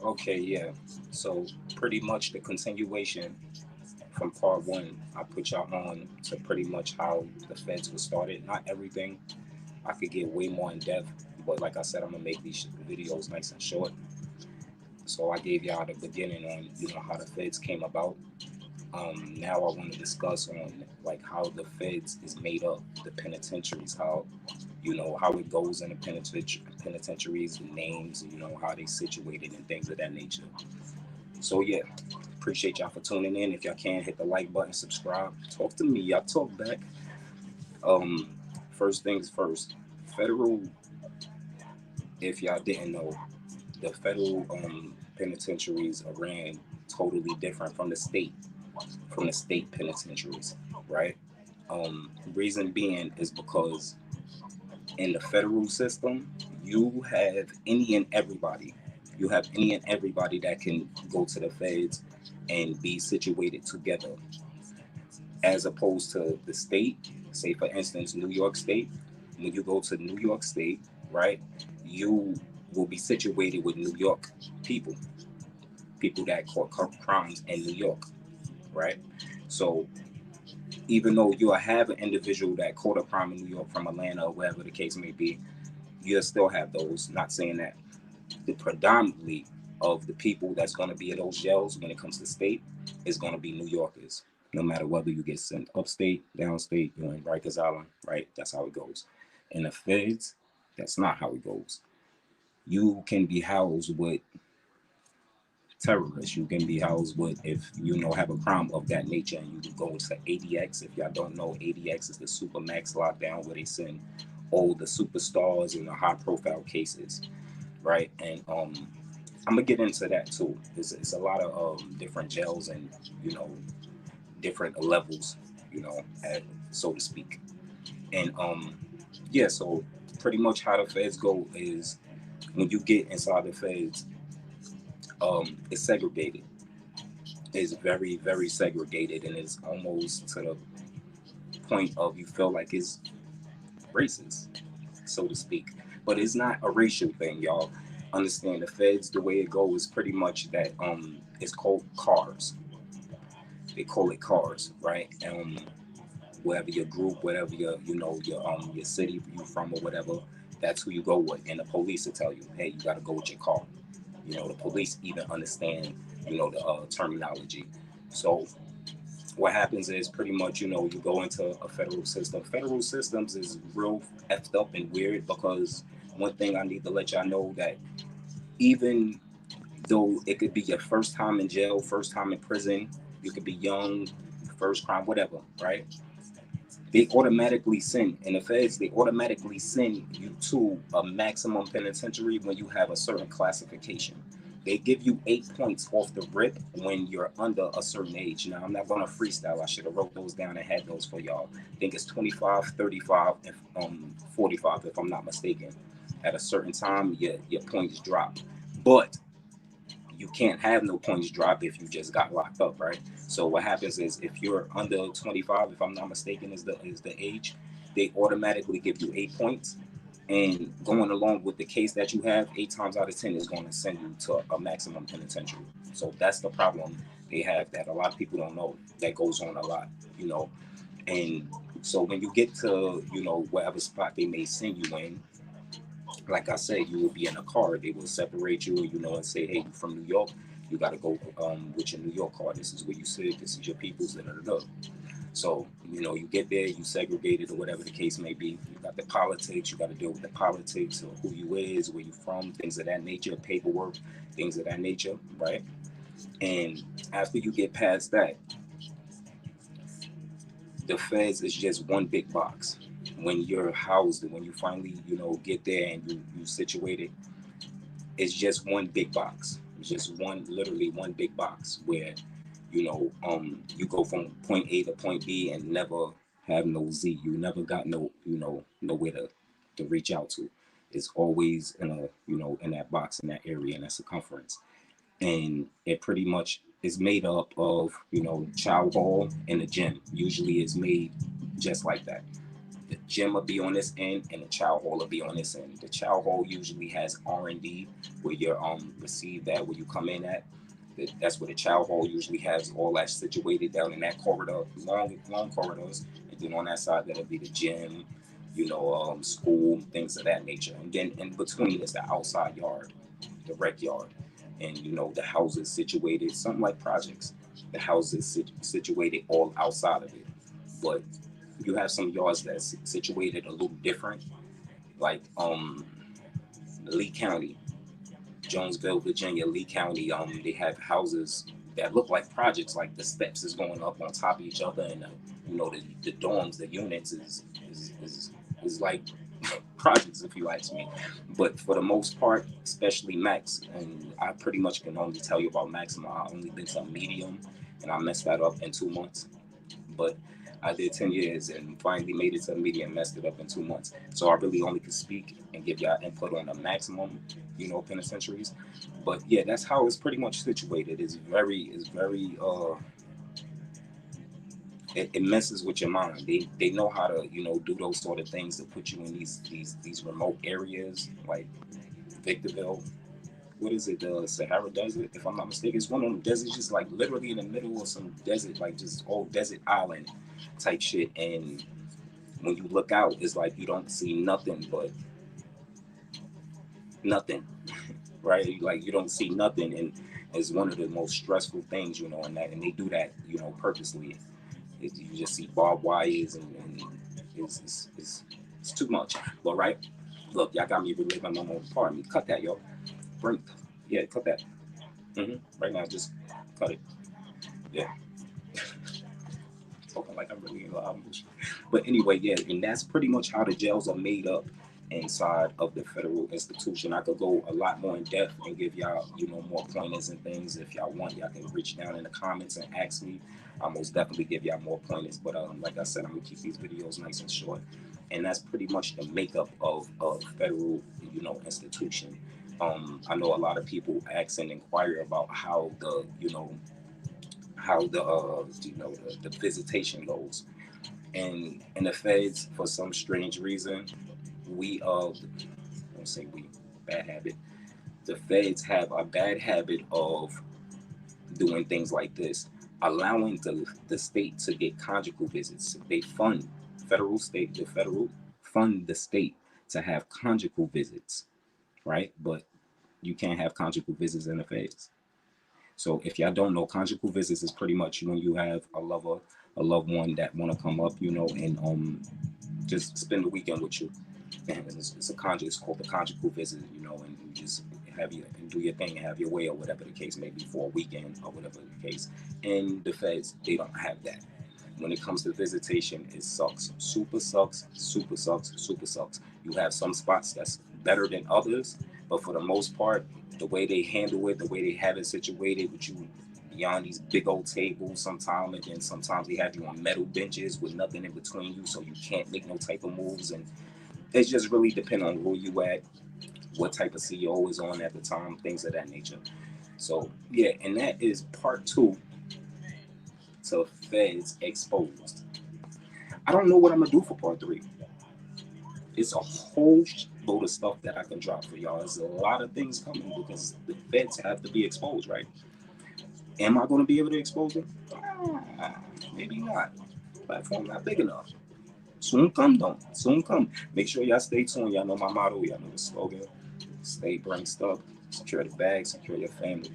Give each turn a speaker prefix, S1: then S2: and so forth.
S1: Okay, yeah. So pretty much the continuation from part one, I put y'all on to pretty much how the feds was started. Not everything. I could get way more in depth, but like I said, I'm gonna make these videos nice and short. So I gave y'all the beginning on how the feds came about. Now I want to discuss on like how the feds is made up, the penitentiaries, how how it goes in the penitentiaries, the names, how they situated and things of that nature. So yeah, appreciate y'all for tuning in. If y'all can, hit the like button, subscribe, talk to me. Y'all talk back. Um, First things first, federal. If y'all didn't know, the federal penitentiaries are ran totally different from the state penitentiaries, right? Reason being is because in the federal system, you have any and everybody. You have any and everybody that can go to the feds and be situated together, as opposed to the state. Say, for instance, New York State. When you go to New York State, right, you will be situated with New York people, people that court crimes in New York, right? So even though you have an individual that caught a crime in New York from Atlanta or wherever the case may be, you'll still have those. Not saying that the predominantly of the people that's going to be in those jails when it comes to state is going to be New Yorkers. No matter whether you get sent upstate, downstate, you're in Rikers Island, right? That's how it goes. In the feds, that's not how it goes. You can be housed with terrorists. You can be housed with, if have a crime of that nature, and you go to ADX. If y'all don't know, ADX is the super max lockdown where they send all the superstars and the high profile cases, right? And I'm gonna get into that too. It's a lot of different jails and you know different levels, at, so to speak. And yeah, so pretty much how the feds go is when you get inside the feds, it's segregated. It's very very segregated, and it's almost to the point of you feel like it's racist, so to speak. But it's not a racial thing, y'all. Understand the feds, the way it goes is pretty much that it's called cars. They call it cars, right? Whatever your group, whatever your city you from or whatever, that's who you go with. And the police will tell you, hey, you gotta go with your car. The police even understand, the terminology. So what happens is pretty much, you go into a federal system. Federal systems is real effed up and weird because one thing I need to let y'all know that even though it could be your first time in jail, first time in prison, you could be young, first crime, whatever, right? They automatically send, in the feds, they automatically send you to a maximum penitentiary when you have a certain classification. They give you 8 points off the rip when you're under a certain age. Now, I'm not going to freestyle. I should have wrote those down and had those for y'all. I think it's 25, 35, and 45, if I'm not mistaken. At a certain time, your points drop. But you can't have no points drop if you just got locked up, right? So what happens is if you're under 25, if I'm not mistaken, is the age, they automatically give you 8 points. And going along with the case that you have, 8 times out of 10 is going to send you to a maximum penitentiary. So that's the problem they have that a lot of people don't know. That goes on a lot, you know. And so when you get to whatever spot they may send you in, like I said, you will be in a car. They will separate you, and say, "Hey, you from New York? You got to go with your New York car. This is where you sit. This is your people's." Da, da, da, da. So you get there, you segregated or whatever the case may be. You got the politics. You got to deal with the politics of who you is, where you from, things of that nature, paperwork, things of that nature, right? And after you get past that, the feds is just one big box. When you're housed, when you finally get there and you situated, it's just one big box. It's just one, literally one big box where, you go from point A to point B and never have no Z. You never got no, nowhere to reach out to. It's always in in that box, in that area, in that circumference. And it pretty much is made up of, chow hall and a gym. Usually it's made just like that. The gym will be on this end, and the chow hall will be on this end. The chow hall usually has R&D, where you're received at, where you come in at. That's where the chow hall usually has all that situated down in that corridor, long corridors. And then on that side, that'll be the gym, school, things of that nature. And then in between is the outside yard, the rec yard, and the houses situated, something like projects. The houses situated all outside of it, but you have some yards that's situated a little different, like Lee County, Jonesville, Virginia, Lee County. They have houses that look like projects, like the steps is going up on top of each other, and the dorms, the units is like projects, if you ask me. But for the most part, especially Max, and I pretty much can only tell you about Maximum. I only been to medium, and I messed that up in 2 months. But I did 10 years and finally made it to the media and messed it up in 2 months. So I really only could speak and give y'all input on the maximum, penitentiaries. But yeah, that's how it's pretty much situated. It messes with your mind. They know how to, do those sort of things to put you in these remote areas like Victorville. What is it? The Sahara Desert, if I'm not mistaken. It's one of them deserts, just like literally in the middle of some desert, like just old desert island type shit. And when you look out, it's like you don't see nothing but nothing, right? Like you don't see nothing, and it's one of the most stressful things, and they do that, purposely. You just see barbed wires, and it's too much. But right, look, y'all got me reliving my own part. Me, cut that, yo. Cut that. Right now, just cut it. Yeah. Talking like I'm really in love. But anyway, yeah, and that's pretty much how the jails are made up inside of the federal institution. I could go a lot more in depth and give y'all, more pointers and things. If y'all want, y'all can reach down in the comments and ask me. I'll most definitely give y'all more pointers. But like I said, I'm gonna keep these videos nice and short. And that's pretty much the makeup of federal, institution. I know a lot of people ask and inquire about how the, the visitation goes. And in the feds, for some strange reason, we don't say we, bad habit. The feds have a bad habit of doing things like this, allowing the state to get conjugal visits. They fund the federal fund the state to have conjugal visits, right? But you can't have conjugal visits in the feds. So if y'all don't know, conjugal visits is pretty much when you have a loved one that want to come up, and just spend the weekend with you. And it's called the conjugal visit, and you just have you and do your thing and have your way, or whatever the case may be, for a weekend or whatever the case. And the feds, they don't have that. When it comes to visitation, it sucks. Super sucks, super sucks, super sucks. You have some spots that's better than others, but for the most part, the way they handle it, the way they have it situated with you beyond these big old tables sometimes, and then sometimes they have you on metal benches with nothing in between you, so you can't make no type of moves. And it's just really depend on who you at, what type of CEO is on at the time, things of that nature. So yeah, and that is part 2 to Feds Exposed. I don't know what I'm gonna do for part 3. It's a whole load of stuff that I can drop for y'all. There's a lot of things coming because the feds have to be exposed, right? Am I going to be able to expose them? Maybe not. Platform not big enough. Soon come, though. Soon come. Make sure y'all stay tuned. Y'all know my motto. Y'all know the slogan. Stay branched up. Secure the bag. Secure your family.